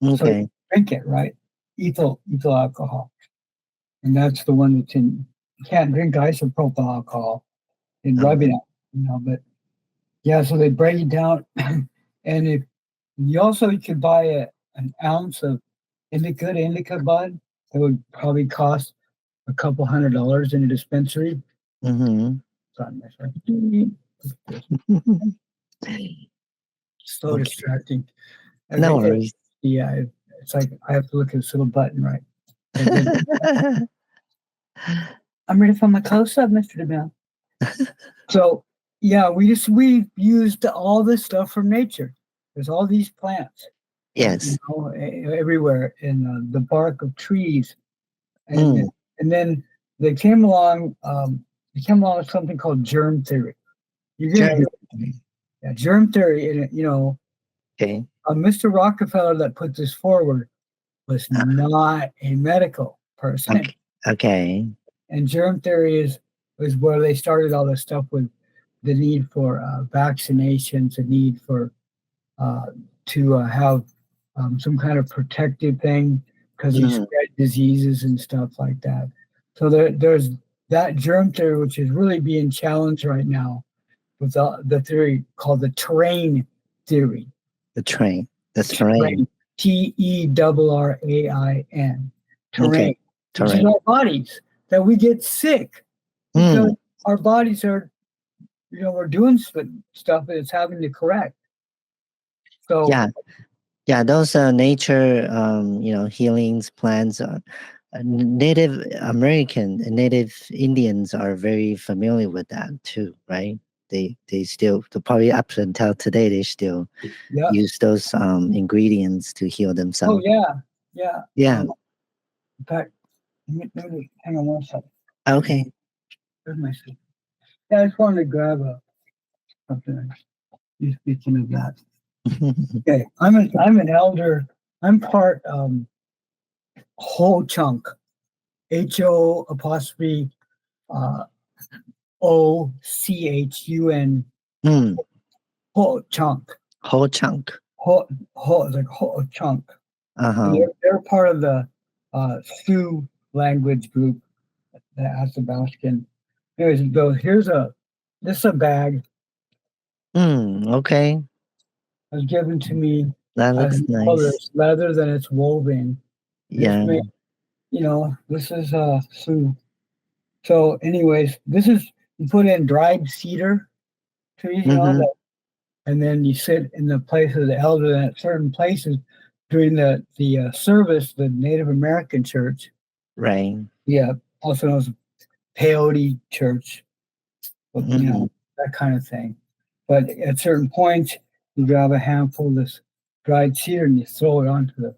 So you Okay. drink it, right? Ethyl alcohol, and that's the one that's in. You can't drink isopropyl alcohol in Oh. rubbing it, but yeah, so they break it down, and if you could buy an ounce of indica bud, it would probably cost a couple $100 in a dispensary. Mm-hmm. Sorry, my friend. So Okay. distracting. No Every worries. yeah, it's like I have to look at this little button, right? Okay. I'm ready for my close up, Mr. DeMille. So yeah, we used all this stuff from nature. There's all these plants, Yes. everywhere in the bark of trees, and Mm. And then they came along. They came along with something called germ theory. You're gonna Germ. hear, yeah, germ theory. And Okay. Mr. Rockefeller that put this forward was Uh, not a medical person. okay. Okay. And germ theory is where they started all this stuff with the need for vaccinations, the need for uh, to have some kind of protective thing because you Mm, spread diseases and stuff like that. So there's that germ theory, which is really being challenged right now with the theory called the terrain theory. the train. The train. Terrain, TERRAIN, Okay. terrain, which is Terrain. our bodies that we get sick because Mm, our bodies are, we're doing stuff that it's having to correct. So yeah. Yeah. Those nature, healings plants. Native American and Native Indians are very familiar with that too, right? They still, probably up until today, they still yeah, use those ingredients to heal oh themselves. yeah, yeah. Yeah. In fact, let me hang on one second. Okay. Where's my seat? Yeah, I just wanted to grab something. You speaking of that? Okay, I'm an elder. I'm part whole chunk. HO apostrophe uh, OCHUN Mm, whole chunk. whole chunk. Whole like whole chunk. Uh And huh. they're part of the Sioux language group, the Athabascan. Anyways, though, this is a bag Okay. that was given to me That as looks well. nice. It's leather than it's woven. This Yeah. may, this is Sioux. So, anyways, this is you put in dried cedar trees, Mm-hmm. and then you sit in the place of the elder. And at certain places during the service, the Native American church, Right. yeah, also known as peyote church, but, Mm-hmm. that kind of thing. But at certain points, you grab a handful of this dried cedar and you throw it onto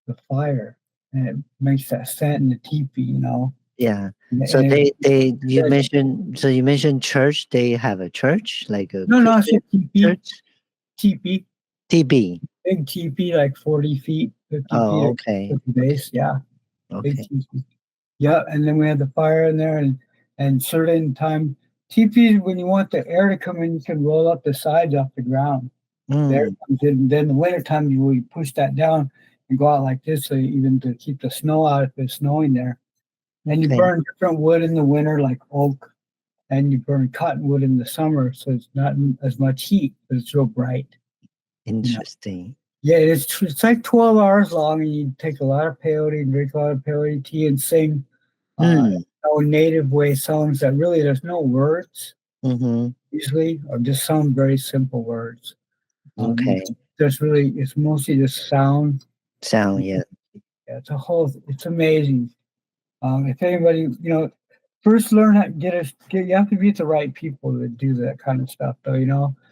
the fire, and it makes that scent in the teepee, Yeah. So and you mentioned church. They have a church, like a no, it's Christian a teepee, church. teepee, TB. big teepee, like 40 feet, 50 Oh, feet okay. at the Okay. base. Yeah, big Okay. teepee. Yeah, and then we had the fire in there, and certain time teepees when you want the air to come in, you can roll up the sides off the ground. The air Mm, comes in. Then in the winter time you would push that down and go out like this, so even to keep the snow out if it's snowing there. And you okay. burn different wood in the winter, like oak, and you burn cottonwood in the summer, so it's not as much heat, but it's real bright. You know. Interesting. Yeah, it's like 12 hours long, and you take a lot of peyote and drink a lot of peyote tea and sing Mm, native way songs that really there's no words mm-hmm. usually, or just some very simple words. Um, Okay. it's mostly just sound. Sound, yeah. Yeah, it's amazing. If anybody, first learn how to you have to meet the right people that do that kind of stuff, though.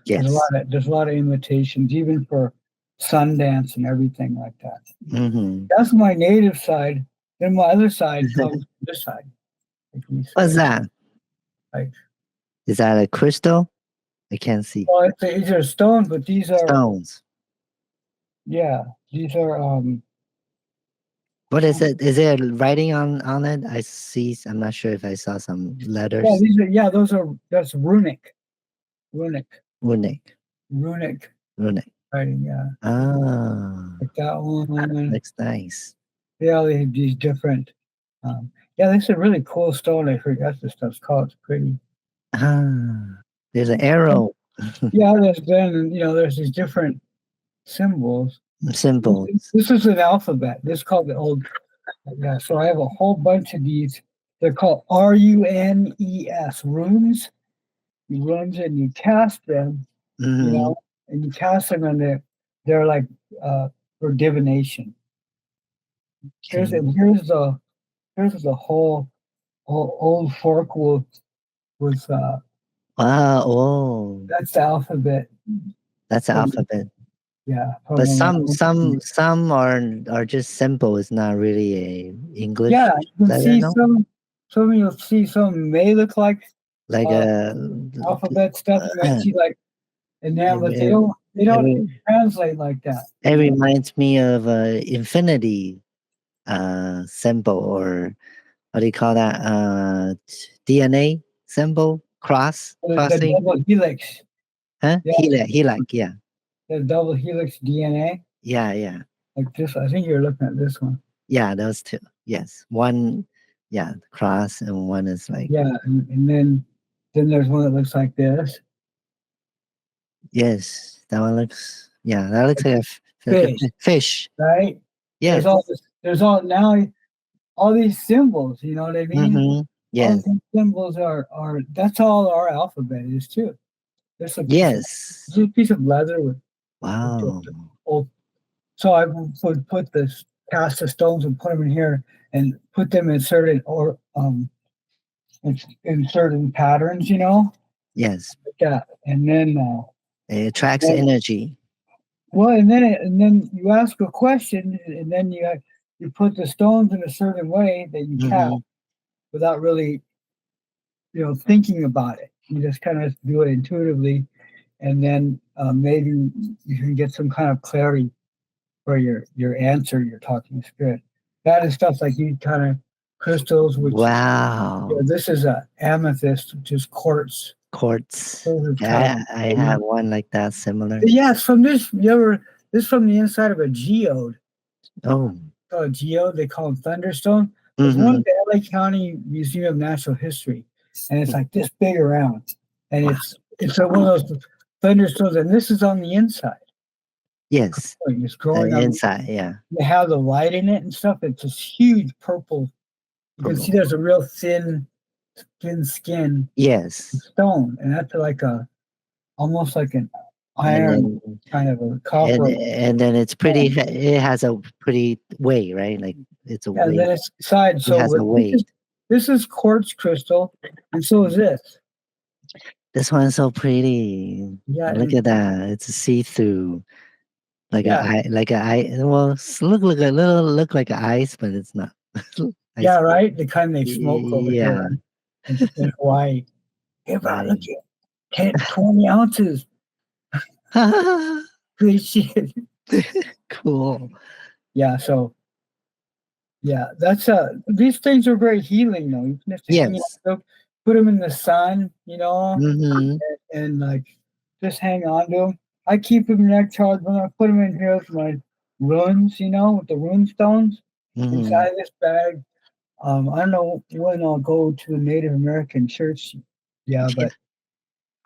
Yes. There's a lot of invitations, even for Sundance and everything like that. Mm-hmm. That's my native side. Then my other side comes from this side, like we What's say. that? Like, Is that a crystal? I can't see. well, these are stones, but Stones. yeah, these are What is it? Is there writing on it? I see. I'm not sure if I saw some yeah, letters. that's runic, Runic. runic Runic. writing. Yeah, Ah, like that one. looks nice. Yeah, they have these different. Yeah, this is a really cool stone. I forgot this stuff's called. It's pretty. Ah, there's an arrow. Yeah, there's these different symbols. Symbols. This is an alphabet. This is called the old. Yeah, so I have a whole bunch of these. They're called RUNES runes, and you cast them, you Mm-hmm. know, and you cast them, and they're like for divination. Here's Okay. here's the whole old fork with Wow. Oh, that's the alphabet. that's the For alphabet. Yeah, But from my some own some experience. some are just simple. It's not really a English Yeah, you can letter, see no? some you'll see some may look like Like uh, a alphabet stuff. You might see like and then, but it, they don't it, translate like that. it You know, reminds me of infinity symbol, or what do you call that? DNA symbol, the crossing, double helix. huh? Yeah, Helic, yeah, the double helix DNA. yeah. Like this, I think you're looking at this one. Yeah, those two. Yes. One, yeah, cross, and one is like, Yeah, and then there's one that looks like this, yes, that one looks, yeah, that looks like a fish, fish. right? Yes. There's all now all these symbols. You know what I mean? Mm-hmm. All Yes. these symbols are that's all our alphabet is too. There's a piece of Yes. there's a piece of leather with Wow. old. So I would put this cast the stones and put them in here and put them in certain or in certain patterns, you know, Yes. like that. And then It attracts then energy. well, and then you ask a question, and then you put the stones in a certain way that you cast Mm-hmm. without really thinking about it. You just kind of do it intuitively, and then maybe you can get some kind of clarity for your answer. You're talking spirit. That is stuff like you kind of crystals, which Wow. this is a amethyst, which is quartz. Quartz. Those are kind of Yeah, I have one like that, similar. yes. From this, this from the inside of a geode. Oh. Geode, they call them thunderstone. There's one Mm-hmm. at the LA County Museum of Natural History, and it's like this big around, and Wow. it's one of those thunderstones, and this is on the inside. Yes. It's growing on. Inside, yeah. They have the light in it and stuff. It's this huge purple. You can see Purple. there's a real thin skin Yes. stone, and that's like a almost like an And iron then kind of a copper and then it's pretty, stone. it has a pretty weight, right? Like it's a And weight. then it's inside. It So has a weight. this is quartz crystal, and so is this. This one's so pretty. Yeah, Look at that. It's a see-through. Like a yeah, eye, like a eye. Well, look like a little, look like a ice, but it's not. Ice. yeah, right. The kind they smoke over here Yeah. in Hawaii. Hey, bro, look Right. at 10, 20 ounces. Good shit. Cool. Yeah, so yeah, that's these things are very healing though. You can just hang out, Yes. them, put them in the sun, Mm-hmm. and like just hang on to them. I keep them neck charged when I put them in here with my runes, with the rune stones Mm-hmm. inside this bag. I don't know when I'll go to the Native American church. Yeah, Yeah. but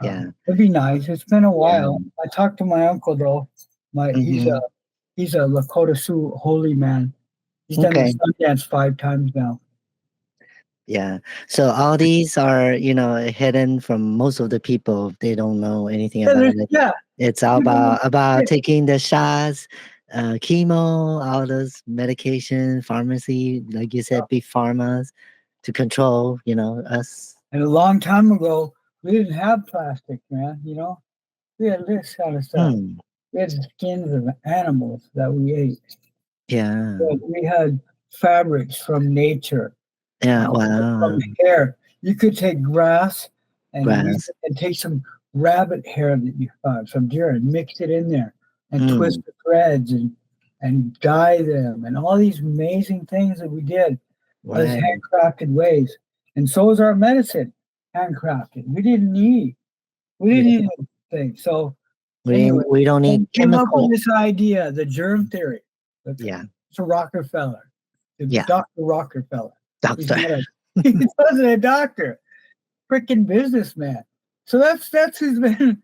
Yeah. it'd be nice. It's been a Yeah. while. I talked to my uncle though. My Mm-hmm. he's a Lakota Sioux holy man. He's done the Okay. Sundance 5 times now. Yeah. So all these are, hidden from most of the people. They don't know anything Yeah, about it. yeah. It's all about Yeah, taking the shots, chemo, all those medication, pharmacy, like you said, big pharmas to control, us. and a long time ago, we didn't have plastic, man. We had this kind of stuff. Hmm. We had the skins of animals that we ate. Yeah. We had fabrics from nature, Yeah. um, from Wow. hair. You could take grass Grass. and take some rabbit hair that you found, some deer, and mix it in there and twist Hmm. the threads and dye them and all these amazing things that we did as Right. handcrafted ways. And so is our medicine handcrafted. We Yeah. didn't need anything. So anyway, We don't need and came up with chemical. this idea, the germ theory. Yeah. Mr. Rockefeller, Yeah. Dr. Rockefeller. He's Doctor. not a he wasn't a doctor, freaking businessman. So that's who's been,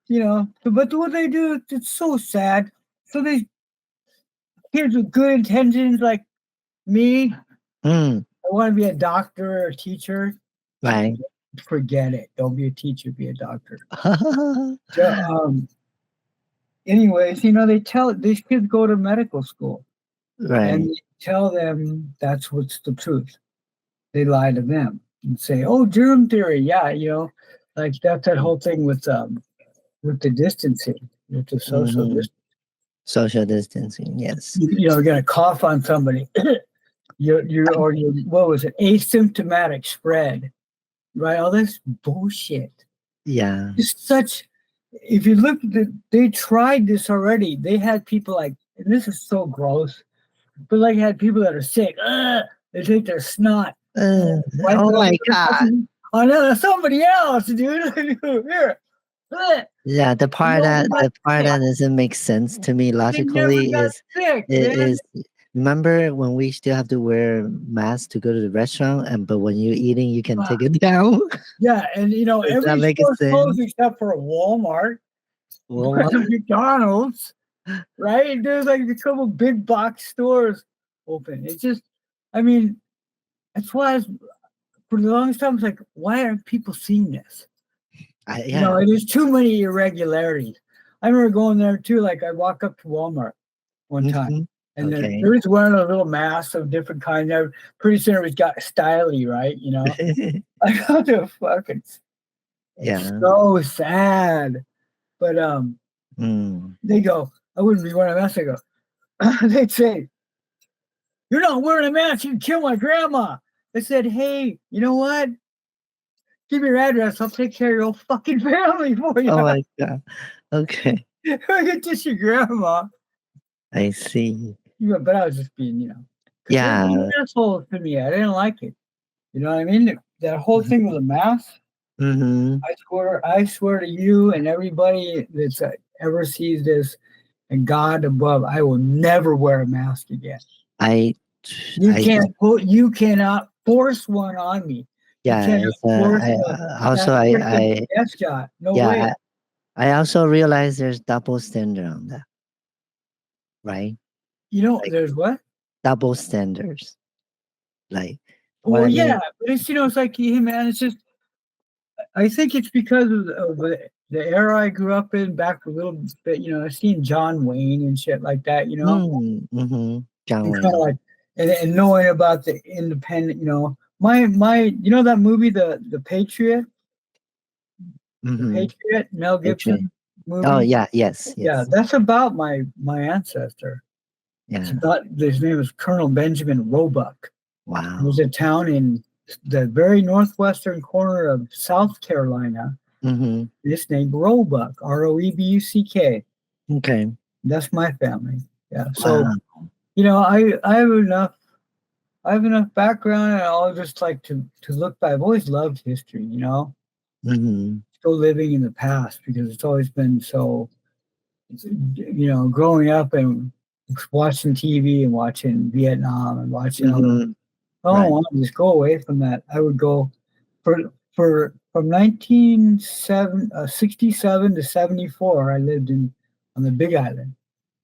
But what they do, it's so sad. So these kids with good intentions, like me, Hmm. I want to be a doctor or a teacher. Right. Forget it. Don't be a teacher. Be a doctor. So, anyways, they tell these kids go to medical school and Right. they tell them that's what's the truth. They lie to them and say, "Oh, germ theory, yeah, like that's that whole thing with the distancing, with the social Hmm. distance. Social distancing. Yes. You're going to cough on somebody. You're what was it? Asymptomatic spread, right? All this bullshit. Yeah. It's such. If you look, they tried this already. They had people like, and this is so gross, but like had people that are sick. They take their snot, wipe Oh it my God. on somebody else, dude. Here, Yeah, you never got the part sick. that doesn't make sense to me They never logically got sick, man. is remember when we still have to wear masks to go to the restaurant, and but when you're eating you can Ah, take it down? yeah, and Does that every make store's sense? closed except for Walmart, Walmart? McDonald's, right? There's like a couple big box stores open. It's just, I mean, that's why for the longest time, it's like, why aren't people seeing this? Yeah. There's too many irregularities. I remember going there too. Like, I walk up to Walmart one time, Mhm. and then Okay. there was wearing a little mask of different kinds. Pretty soon it was got styly, right? I got to fucking. It's Yeah. so sad, but Mm. they go, I wouldn't be wearing a mask. They go, they'd say, "You're not wearing a mask. You can kill my grandma." I said, "Hey, you know what? Give me your address. I'll take care of your whole fucking family for you." Oh my God. Okay. It's just your grandma. I see. Yeah, but I was just being, because they're being Yeah. assholes to me. I didn't like it. You know what I mean? That whole thing with the mask. Mm-hmm. I swear to you and everybody that's ever sees this and God above, I will never wear a mask again. I You I can't put, you cannot force one on me. You yeah, cannot it's force I that also freaking death shot. No way. yeah, I also realize there's double standard on that, right? Like There's what? double standards. Like what Well, I yeah, mean. but it's like, hey, man, it's just, I think it's because of the era I grew up in back a little bit. I've seen John Wayne and shit like that. Mm-hmm. John And kind of Wayne. like, and knowing about the independent. My, that movie, the Patriot, Mm-hmm. Mel Patriot. Gibson Oh movie. yeah, yes, Yeah, yes. that's about my ancestor. It's Yeah. about his name is Colonel Benjamin Roebuck. It was Wow. a town in the very northwestern corner of South Carolina. Mm-hmm. It's named Roebuck, Roebuck. Okay. That's my family. Yeah. So, Wow. I have enough background, and I'll just like to look back. I've always loved history, Mm-hmm. still living in the past because it's always been so, growing up and watching TV and watching Vietnam and watching all Mm-hmm. I don't Right. want to just go away from that. I would go for from 1967 to 74. I lived on the Big Island,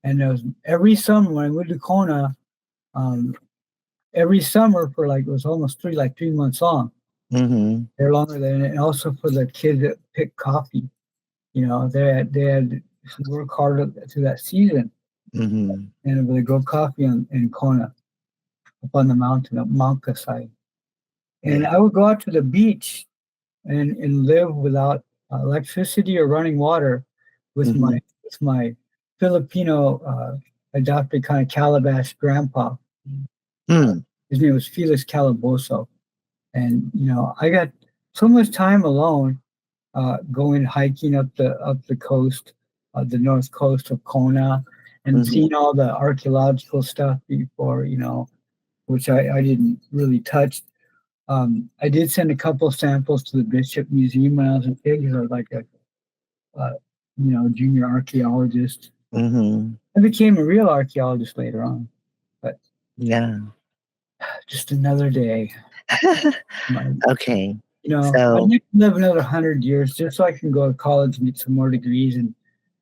and there was every summer when I moved to Kona. Um, every summer for like it was almost 3 months long. Mm-hmm. They're longer than and also for the kids that pick coffee. They had to work hard through that season, Mm-hmm. and they grow coffee in Kona up on the mountain up Mount Kasai. And Yeah. I would go out to the beach and live without electricity or running water with Mm-hmm. my Filipino adopted kind of calabash grandpa. Mm. His name was Felix Calaboso, and I got so much time alone going hiking up the coast, the north coast of Kona, and Mm-hmm. seeing all the archaeological stuff before which I didn't really touch. I did send a couple of samples to the Bishop Museum when I was a kid because I was like a uh, junior archaeologist. Mm-hmm. I became a real archaeologist later on, but Yeah. just another day. My, Okay. I'd So like to live another 100 years just so I can go to college and get some more degrees and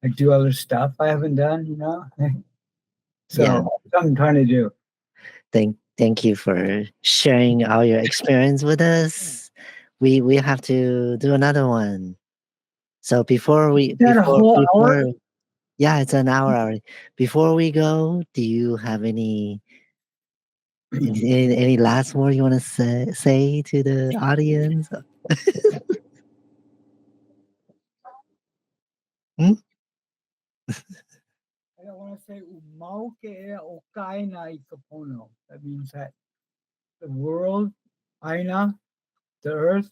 like do other stuff I haven't done. yeah, So that's what I'm trying to do. thank you for sharing all your experience with us. We have to do another one. So That a whole hour? before yeah, it's an hour already. Before we go, do you have any last word you want to say to the audience? Hmm? I want to say umau ke e o kaina I kapono. That means that the world, aina, the earth,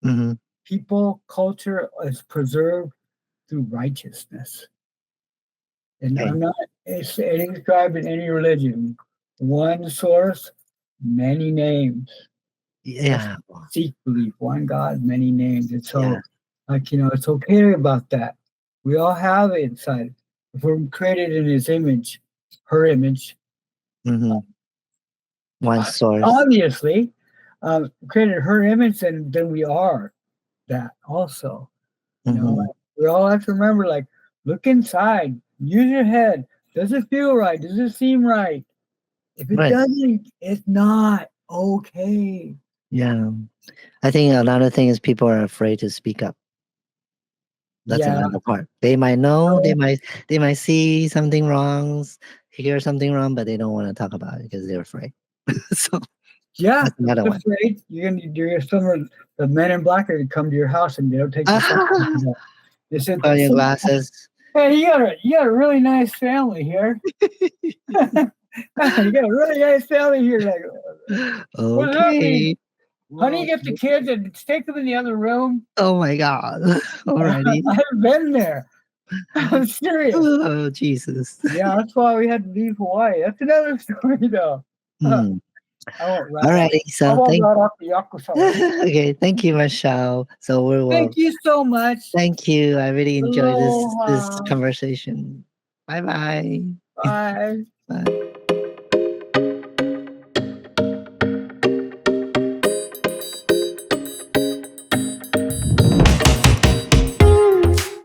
Mm-hmm. people, culture is preserved through righteousness. And Okay. I'm not any tribe in any religion. One source, many names. That's Yeah. Sikh belief. One God, many names. And Yeah. so, like, it's okay about that. We all have it inside. If we're created in his image, her image, Mm-hmm. One source. obviously, created her image, and then we are that also. Mm-hmm. Like, we all have to remember, like, look inside, use your head. Does it feel right? Does it seem right? If it Right. doesn't, it's not okay. Yeah. I think another thing is people are afraid to speak up. That's Yeah. another part. They might know, So, they might see something wrong, hear something wrong, but they don't want to talk about it because they're afraid. So yeah, that's another just one. afraid you're some the men in black are gonna come to your house and they'll take the phone. They said, Put on your glasses. "Hey, you got a really nice family here. You got a really nice family here." Like, what does that mean? Okay. Honey, Well, get the kids and take them in the other room. oh my God. Alrighty. I've been there. I'm serious. Oh, Jesus. Yeah, that's why we had to leave Hawaii. That's another story, though. Hmm. I won't rat out. Alrighty. I So won't rat out the Yakuza. okay. Thank you, Michelle. So we Thank will, you so much. thank you. I really enjoyed this Aloha. conversation. Bye bye. Bye. Bye.